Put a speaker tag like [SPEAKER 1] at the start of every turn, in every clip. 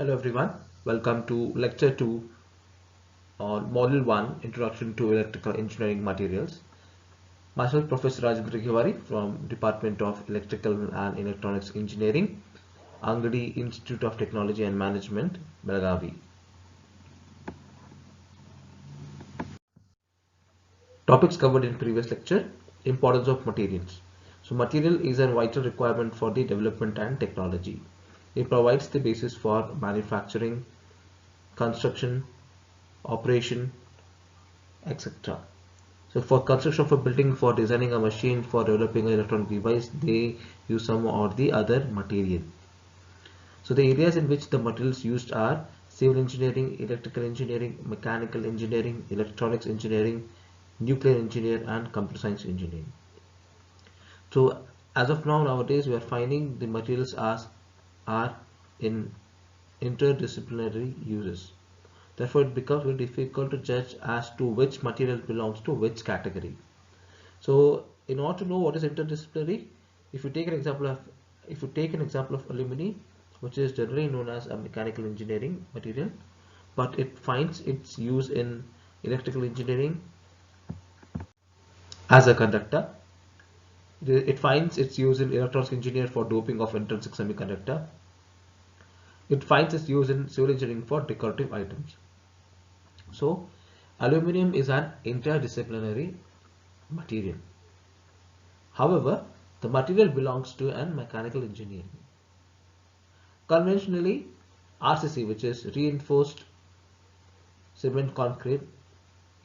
[SPEAKER 1] Hello everyone, welcome to lecture 2 on module 1 Introduction to Electrical Engineering Materials. Myself Professor Rajendra Giwari from Department of Electrical and Electronics Engineering, Angadi Institute of Technology and Management, Belagavi. Topics covered in previous lecture: importance of materials. So material is a vital requirement for the development and technology. It provides the basis for manufacturing, construction, operation, etc. So for construction of a building, for designing a machine, for developing an electronic device, they use some or the other material. So the areas in which the materials used are civil engineering, electrical engineering, mechanical engineering, electronics engineering, nuclear engineer and computer science engineering. So as of now, nowadays we are finding the materials are in interdisciplinary uses. Therefore, it becomes very difficult to judge as to which material belongs to which category. So, in order to know what is interdisciplinary, if you take an example of aluminium, which is generally known as a mechanical engineering material, but it finds its use in electrical engineering as a conductor. It finds its use in electronics engineering for doping of intrinsic semiconductor. It finds its use in civil engineering for decorative items. So, aluminum is an interdisciplinary material. However, the material belongs to an mechanical engineering. Conventionally, RCC, which is reinforced cement concrete,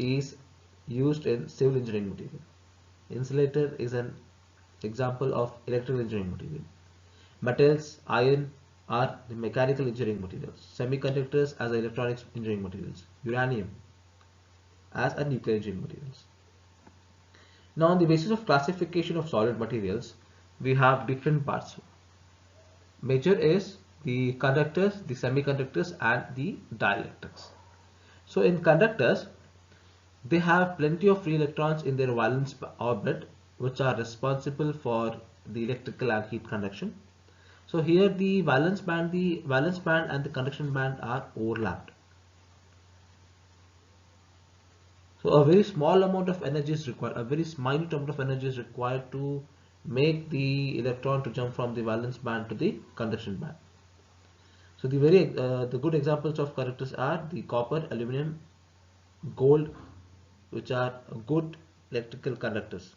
[SPEAKER 1] is used in civil engineering material. Insulator is an example of electrical engineering material. Metals, iron are the mechanical engineering materials. Semiconductors as electronics engineering materials. Uranium as a nuclear engineering materials. Now, on the basis of classification of solid materials, we have different parts. Major is the conductors, the semiconductors and the dielectrics. So in conductors, they have plenty of free electrons in their valence orbit, which are responsible for the electrical and heat conduction. So here the valence band and the conduction band are overlapped. So a very small amount of energy is required, a very minute amount of energy is required to make the electron to jump from the valence band to the conduction band. So the good examples of conductors are the copper, aluminum, gold, which are good electrical conductors.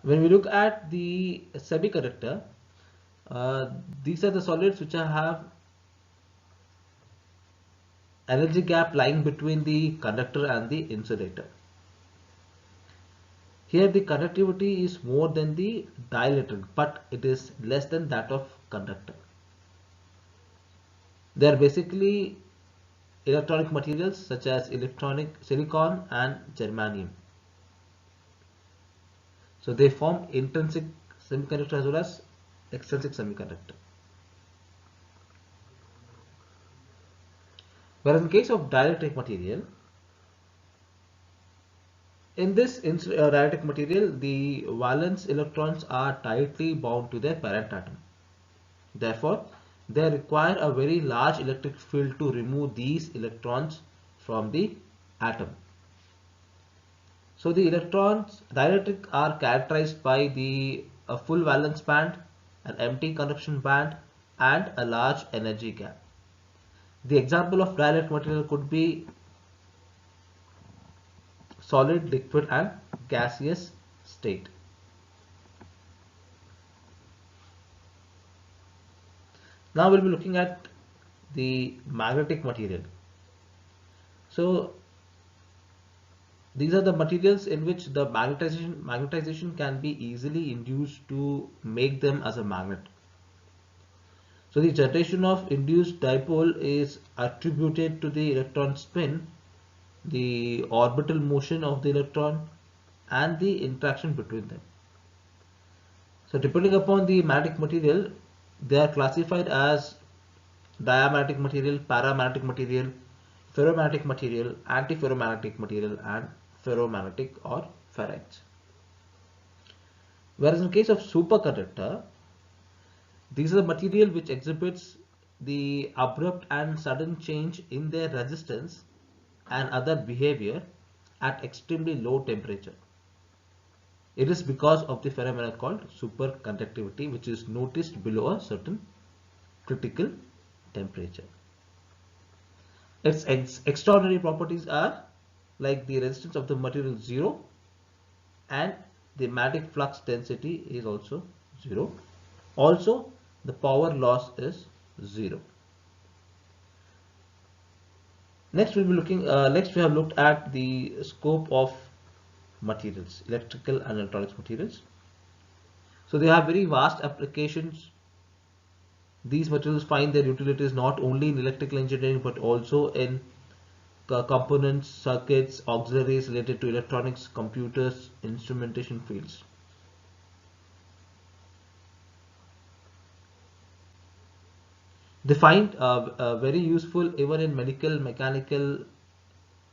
[SPEAKER 1] When we look at the semiconductor, these are the solids which have energy gap lying between the conductor and the insulator. Here the conductivity is more than the dielectric, but it is less than that of conductor. They are basically electronic materials such as electronic silicon and germanium. So they form intrinsic semiconductor as well as extrinsic semiconductor. Whereas in case of dielectric material, in this dielectric material, the valence electrons are tightly bound to their parent atom. Therefore, they require a very large electric field to remove these electrons from the atom. So the electrons dielectric are characterized by the full valence band, an empty conduction band and a large energy gap. The example of dielectric material could be solid, liquid and gaseous state. Now we'll be looking at the magnetic material. So these are the materials in which the magnetization can be easily induced to make them as a magnet. So the generation of induced dipole is attributed to the electron spin, the orbital motion of the electron and the interaction between them. So depending upon the magnetic material, they are classified as diamagnetic material, paramagnetic material, ferromagnetic material, antiferromagnetic material and ferromagnetic or ferrites. Whereas in case of superconductor, These are the material which exhibits the abrupt and sudden change in their resistance and other behavior at extremely low temperature. It is because of the phenomena called superconductivity, which is noticed below a certain critical temperature. Its extraordinary properties are like the resistance of the material 0 and the magnetic flux density is also 0. Also, the power loss is 0. Next, we'll be looking. Next, we have looked at the scope of materials, electrical and electronics materials. So they have very vast applications. These materials find their utilities not only in electrical engineering but also in components, circuits, auxiliaries related to electronics, computers, instrumentation fields. They find very useful even in medical, mechanical,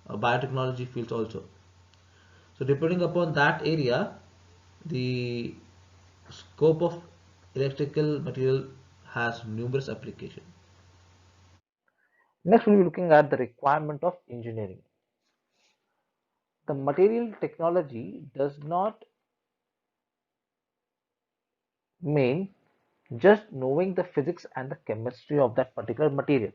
[SPEAKER 1] biotechnology fields also. So depending upon that area, the scope of electrical material has numerous applications. Next, we'll be looking at the requirement of engineering. The material technology does not mean just knowing the physics and the chemistry of that particular material.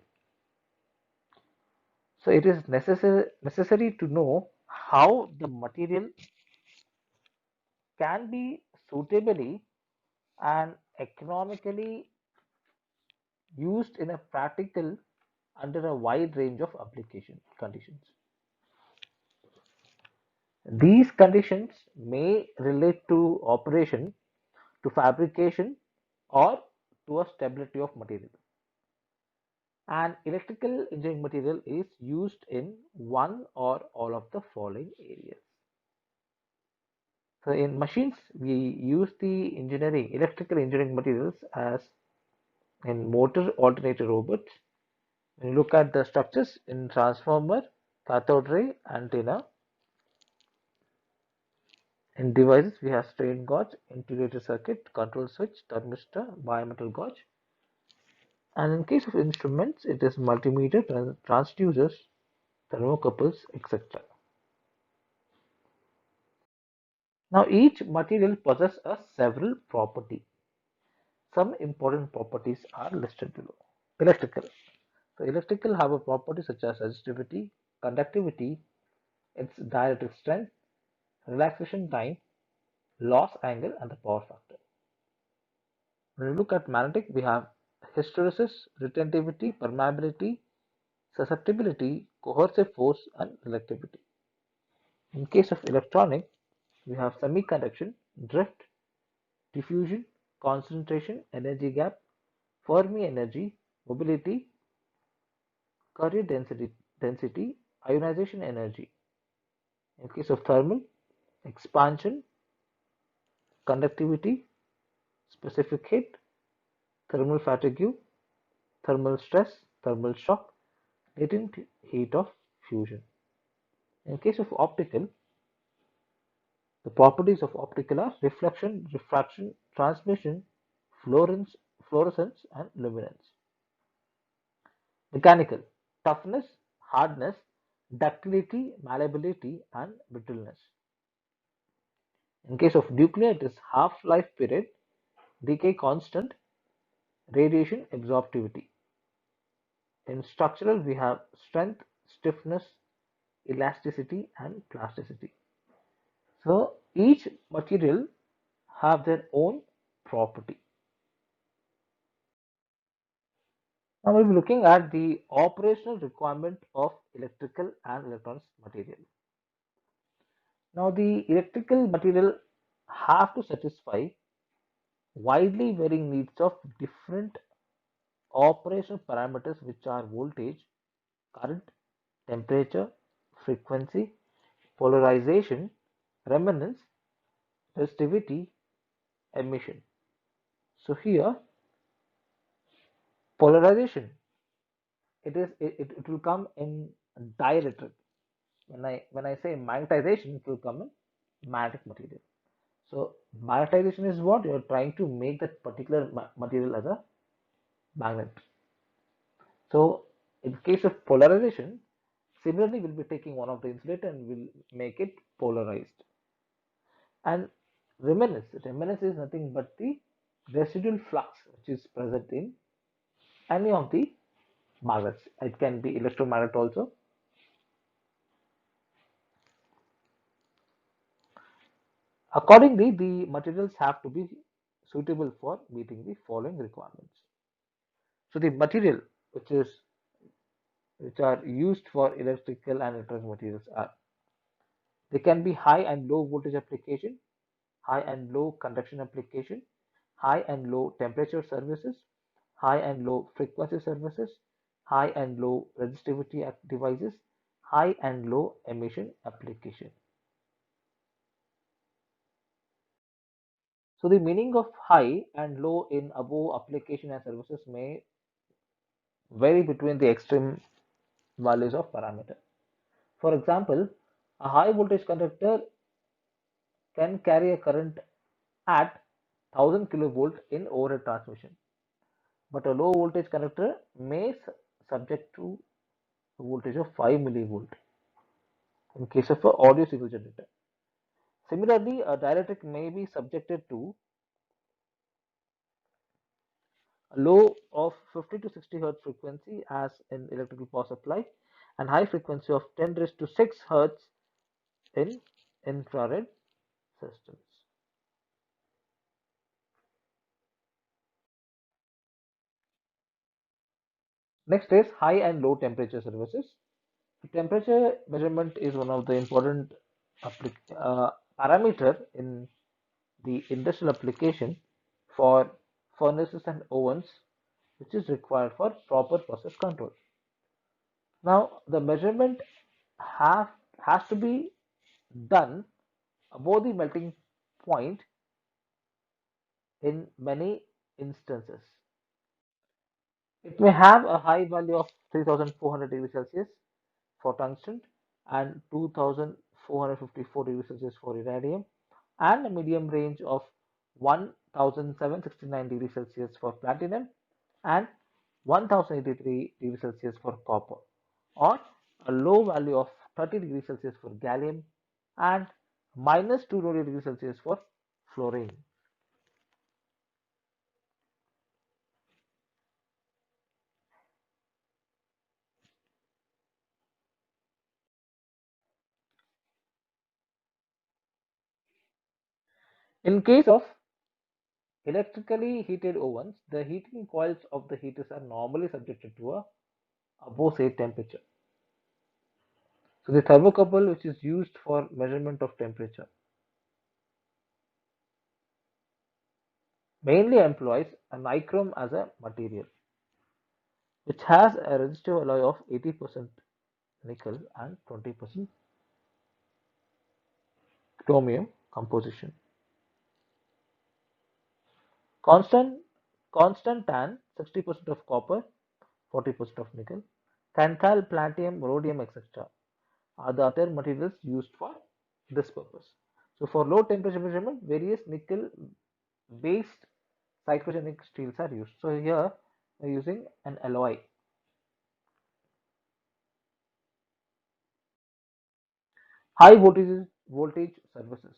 [SPEAKER 1] So it is necessary to know how the material can be suitably and economically used in a practical under a wide range of application conditions. These conditions may relate to operation, to fabrication, or to a stability of material. An electrical engineering material is used in one or all of the following areas. So in machines, we use the electrical engineering materials as in motor alternator robots. When you look at the structures in transformer, cathode ray, antenna, in devices we have strain gauge, integrated circuit, control switch, thermistor, bimetal gauge. And in case of instruments, it is multimeter, transducers, thermocouples, etc. Now each material possesses a several property. Some important properties are listed below. Electrical. So electrical have a property such as resistivity, conductivity, its dielectric strength, relaxation time, loss angle, and the power factor. When we look at magnetic, we have hysteresis, retentivity, permeability, susceptibility, coercive force, and reactivity. In case of electronic, we have semiconduction, drift, diffusion, concentration, energy gap, Fermi energy, mobility, Carrier density, ionization energy. In case of thermal, expansion, conductivity, specific heat, thermal fatigue, thermal stress, thermal shock, latent heat of fusion. In case of optical, the properties of optical are reflection, refraction, transmission, fluorescence, and luminance. Mechanical, toughness, hardness, ductility, malleability, and brittleness. In case of nuclear, it is half-life period, decay constant, radiation absorptivity. In structural, we have strength, stiffness, elasticity, and plasticity. So each material have their own property. Now we'll be looking at the operational requirement of electrical and electronics material. Now the electrical material have to satisfy widely varying needs of different operational parameters, which are voltage, current, temperature, frequency, polarization, resonance, resistivity, emission. So here polarization, it will come in dielectric. When I say magnetization, it will come in magnetic material. So magnetization is what you're trying to make that particular material as a magnet. So in case of polarization, similarly we'll be taking one of the insulator and we'll make it polarized. And remanence is nothing but the residual flux which is present in any of the magnets. It can be electromagnet also. Accordingly, the materials have to be suitable for meeting the following requirements. So the material which is which are used for electrical and electronic materials are, they can be high and low voltage application, high and low conduction application, high and low temperature services, high and low frequency services, high and low resistivity devices, high and low emission application. So the meaning of high and low in above application and services may vary between the extreme values of parameter. For example, a high voltage conductor can carry a current at 1000 kilovolt in overhead transmission, but a low voltage conductor may subject to a voltage of 5 millivolt in case of an audio signal generator. Similarly, a dielectric may be subjected to a low of 50 to 60 hertz frequency as in electrical power supply and high frequency of 10 raised to 6 hertz in infrared systems. Next is high and low temperature services. Temperature measurement is one of the important parameter in the industrial application for furnaces and ovens, which is required for proper process control. Now, the measurement have has to be done above the melting point in many instances. It may have a high value of 3400 degrees Celsius for tungsten and 2454 degrees Celsius for iridium, and a medium range of 1769 degrees Celsius for platinum and 1083 degrees Celsius for copper, or a low value of 30 degrees Celsius for gallium and minus 220 degrees Celsius for fluorine. In case of electrically heated ovens, the heating coils of the heaters are normally subjected to a above say temperature. So the thermocouple, which is used for measurement of temperature, mainly employs a nichrome as a material, which has a resistive alloy of 80% nickel and 20% chromium composition. Constant constant tan 60% of copper, 40% of nickel, tantal, platinum, rhodium, etc. are the other materials used for this purpose. So for low temperature measurement, various nickel based cyclogenic steels are used. So here we're using an alloy. High voltage services.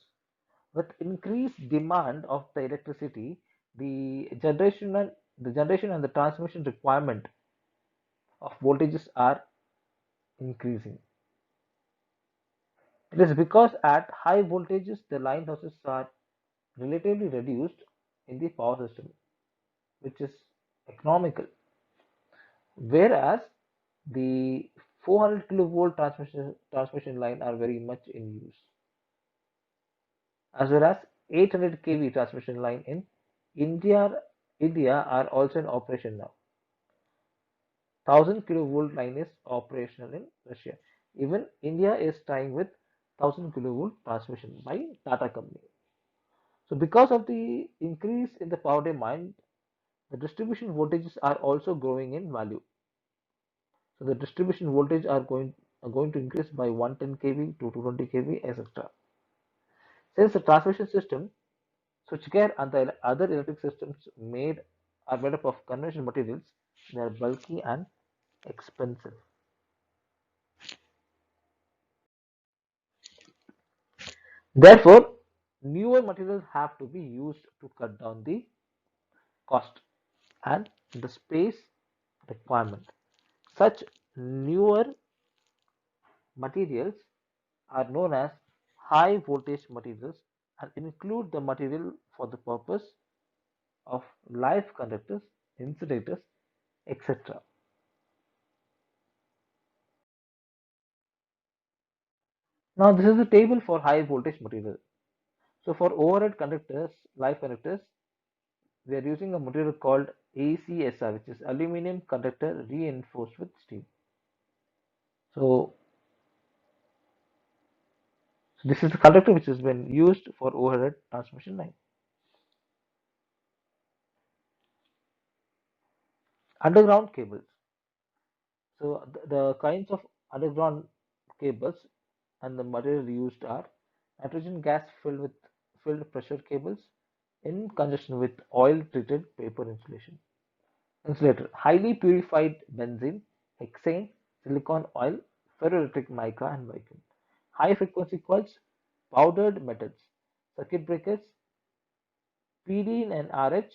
[SPEAKER 1] With increased demand of the electricity, the generation and the transmission requirement of voltages are increasing. It is because at high voltages the line losses are relatively reduced in the power system, which is economical, whereas the 400 kilovolt transmission line are very much in use, as well as 800 kV transmission line in India India are also in operation now. 1000 kilovolt line is operational in Russia. Even India is trying with 1000 kilovolt transmission by Tata company. So because of the increase in the power demand, the distribution voltages are also growing in value. So the distribution voltage are going to increase by 110 kV to 220 kV, etc. Since the transmission system Switchgear and the other electric systems are made up of conventional materials. They are bulky and expensive. Therefore, newer materials have to be used to cut down the cost and the space requirement. Such newer materials are known as high voltage materials and include the material for the purpose of live conductors, insulators, etc. Now, this is a table for high voltage material. So, for overhead conductors, live conductors, we are using a material called ACSR, which is aluminum conductor reinforced with steel. So, this is the conductor which has been used for overhead transmission line. Underground cables. So, the kinds of underground cables and the material used are nitrogen gas filled pressure cables in conjunction with oil treated paper insulation. Insulator, highly purified benzene, hexane, silicon oil, ferroelectric mica, and vacuum. High frequency coils, powdered metals, circuit breakers, PD and RH,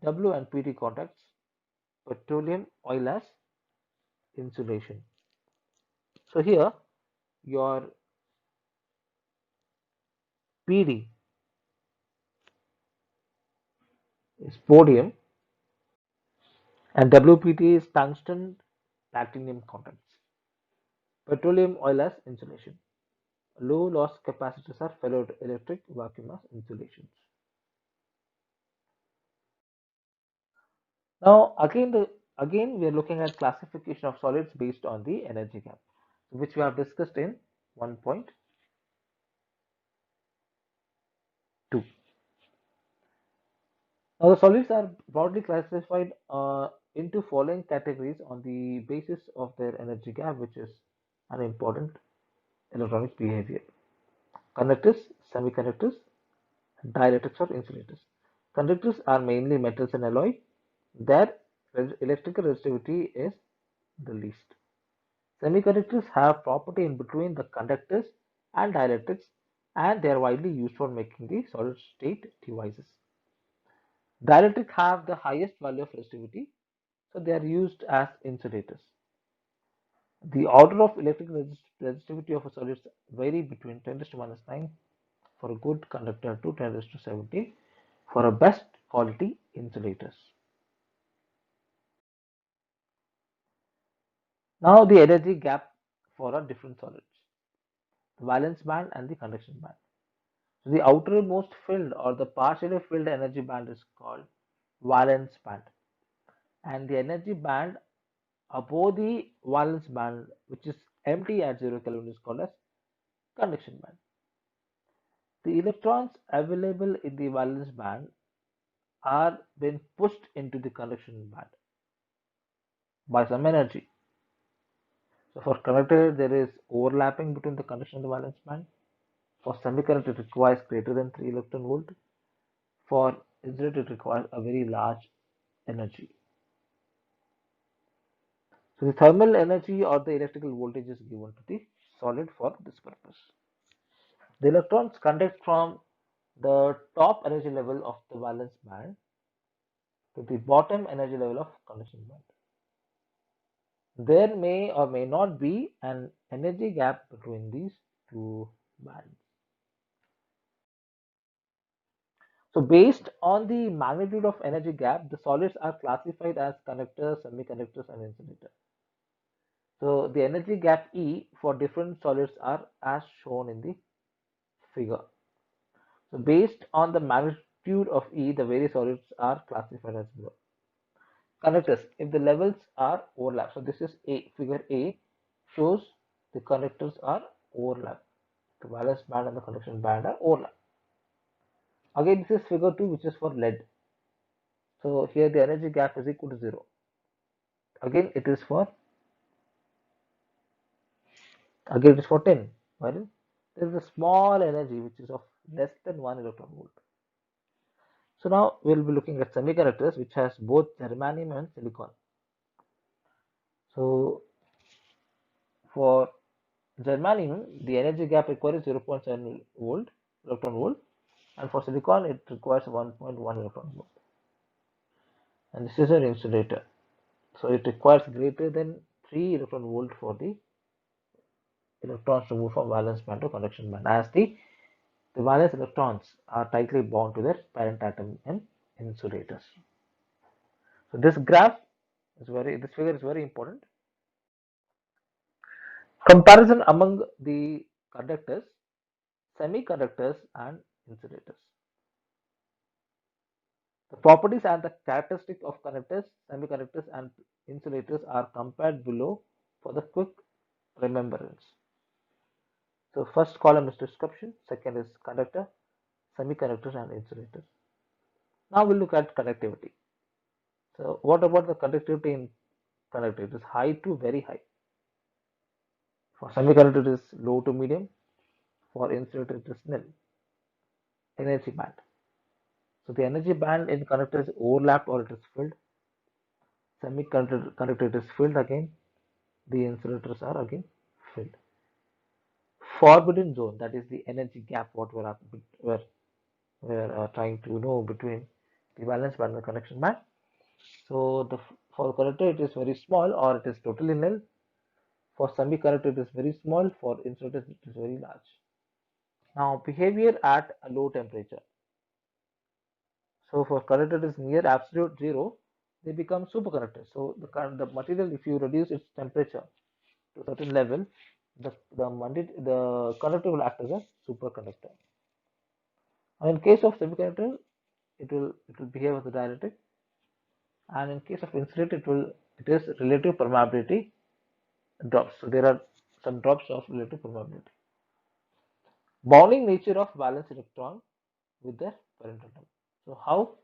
[SPEAKER 1] W and PD contacts, petroleum oil as insulation. So here your PD is podium and WPT is tungsten platinum contacts. Petroleum oil as insulation. Low loss capacitors are ferroelectric vacuum as insulations. Now again we are looking at classification of solids based on the energy gap, which we have discussed in 1.2. Now the solids are broadly classified into following categories on the basis of their energy gap, which is an important electronic behavior. Conductors, semiconductors, dielectrics or insulators. Conductors are mainly metals and alloy. Their electrical resistivity is the least. Semiconductors have property in between the conductors and dielectrics, and they are widely used for making the solid state devices. Dielectric have the highest value of resistivity, so they are used as insulators. The order of electrical resistivity of a solid vary between 10 to minus 9 for a good conductor to 10 to 17 for a best quality insulators. Now the energy gap for a different solids, the valence band and the conduction band. So the outermost filled or the partially filled energy band is called valence band, and the energy band above the valence band, which is empty at 0 Kelvin, is called as conduction band. The electrons available in the valence band are then pushed into the conduction band by some energy. So for conductor, there is overlapping between the conduction and the valence band. For semiconductor, it requires greater than 3 electron volt. For insulator, it requires a very large energy. So the thermal energy or the electrical voltage is given to the solid for this purpose. The electrons conduct from the top energy level of the valence band to the bottom energy level of conduction band. There may or may not be an energy gap between these two bands. So based on the magnitude of energy gap, the solids are classified as conductors, semiconductors, and insulators. So the energy gap E for different solids are as shown in the figure. So based on the magnitude of E, the various solids are classified as below. Conductors, if the levels are overlap. So this is A, figure A shows the conductors are overlap. The valence band and the conduction band are overlap. Again, this is figure 2, which is for lead. So here the energy gap is equal to 0. Again, it is for 10. While there is a small energy which is of less than 1 electron volt. So now we'll be looking at semiconductors which has both germanium and silicon. So for germanium, the energy gap required is 0.7 volt electron volt, and for silicon it requires 1.1 electron volt. And this is an insulator, so it requires greater than 3 electron volt for the electrons to move from valence band to conduction band, as the valence electrons are tightly bound to their parent atom in insulators. So this figure is very important. Comparison among the conductors, semiconductors and insulators. The properties and the characteristics of conductors, semiconductors and insulators are compared below for the quick remembrance. So first column is description, second is conductor, semiconductors and insulators. Now we'll look at conductivity. So what about the conductivity in conductor? It is high to very high. For semiconductor it is low to medium. For insulator it is nil. Energy band. So the energy band in conductor is overlapped or it is filled. Semiconductor it is filled again. The insulators are again filled. Forbidden zone, that is the energy gap what we're trying to know between the valence band and the conduction band. So for conductor it is very small or it is totally nil. For semiconductor it is very small. For insulator it is very large. Now behavior at a low temperature. So for conductor it is near absolute zero, they become superconductors. So the material, if you reduce its temperature to a certain level, the conductor will act as a superconductor. And in case of semiconductor, it will behave as a dielectric, and in case of insulator, it is relative permeability drops. So there are some drops of relative permeability. Bonding nature of valence electron with their parent atom. So how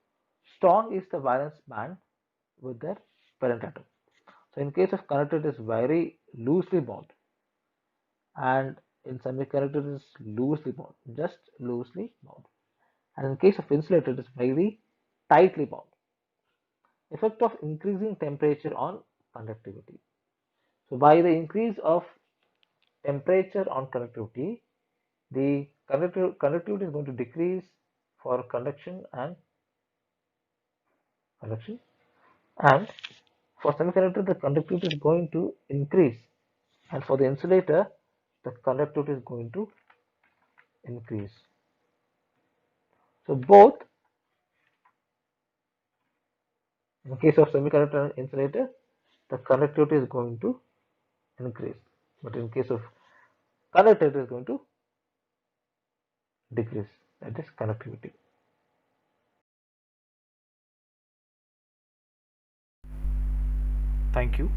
[SPEAKER 1] strong is the valence band with their parent atom? So in case of conductor, it is very loosely bound, and in semiconductor, it is loosely bound, just loosely bound. And in case of insulator, it is very tightly bound. Effect of increasing temperature on conductivity. So by the increase of temperature on conductivity, the conductivity is going to decrease for conduction, and for semiconductor the conductivity is going to increase, and for the insulator the conductivity is going to increase. So both, in case of semiconductor and insulator, the conductivity is going to increase, but in case of conductor it is going to decrease, that is conductivity.
[SPEAKER 2] Thank you.